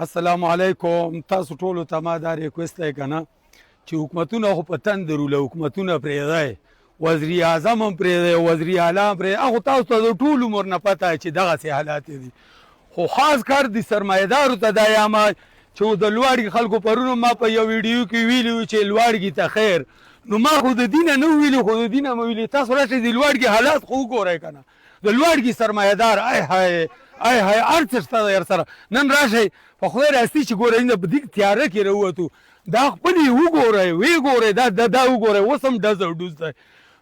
السلام علیکم. تاسو ټولو ته ما دا ریکوست دی که نه چې حکومتونه خو په تندرو له حکومتونه پرېږدی، وزیر اعظم هم پرېږدی، وزیر اعلی هم پرېږدی، هغو تاسو ته د ټول عمر نه پته چې دغسې حالات دي. خو خاص کار د سرمایهدارو ته دا یامه چې د لوړګي خلکو پرون ما په یو ویډیو کې ویلي وو چې لوړګي ته خیر، نو ما خو د دینه نه ویلي، خو د دینه مې ویلي. تاسو راشئ د لوړګي حالات خو وګورئ که نه. د لوړګي سرمایهدار ای های هر څه شته در سره. نن راشئ په خدای راستي چې ګورئ په دې تیاره کې راووتو، دا خپل یې وګورئ، ویې ګورئ، دا وګورئ، اوس هم ډز او ډوز دی.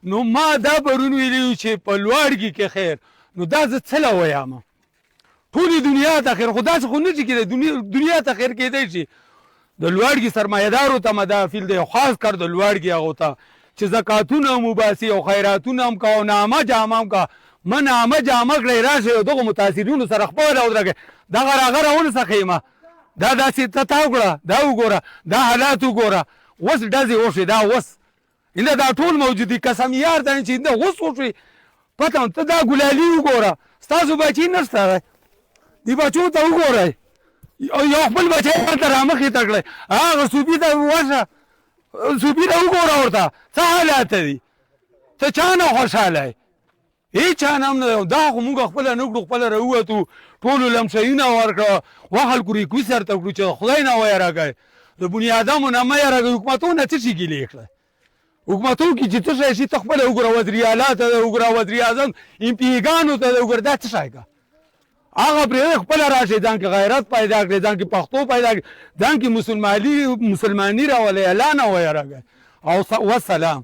نو ما دا پرون ویلي چې په لوړګي کې خیر، نو دا زه څه له ویامه؟ ټولې دنیا ته خیر، خو داسې خو نه چې کېدی دنیا ته خیر کېدی شي. د لوړګي سرمایهدارو ته مدافیل دی، خاص کر د لوړګي هغو ته چې زکاتونه هم وباسي او خیراتونه هم کوه او نامه جامه هم کوه. ما نامه جامه کړئ، راشئ او دغو متاثرینو سره خپله راودرکئ. دغه راغه راونڅخئ ما دا داسې ته تاو کړه، دا وګوره، دا حالات وګوره. اوس ډزې وشوې، دا اوس انده دا ټول موجود دي. قسم یار ته چې انده اوس وشوې پته ته دا ګلالي وګوره. ستاسو بچي نشته دی، دې بچو ته وګورئ. یو خپل بچی هلته رامخې ته کړئ، هغه صوبي ته ورشه، صوبي ته وګوره ورته څه حالات دي. ته چا نه خوشحاله یې؟ هېچا نه هم نه. دا خو مونږ خپله نه کړو، خپله راووتو، ټولو لمشیونه ورکړه، وخلکو ریکوست ورته کړو چې خدای نه ویرېږئ، د بني ادمو نه مه یېرېږئ. حکومتونو نه څه شي ګیلې کړئ؟ حکومتونو کې چې څه شی شي ته خپله وګوره، وزیر اعلی ته ده وګوره، وزیر اعظم امپیګانو ته ده وګوره، دا څه شی که هغه پرېږدئ. خپله راشئ، ځان کې غیرت پیدا کړئ، ځان کې پښتو پیدا کړئ، ځان کې مسلماني راولئ، الله نه ویرېږئ. او والسلام.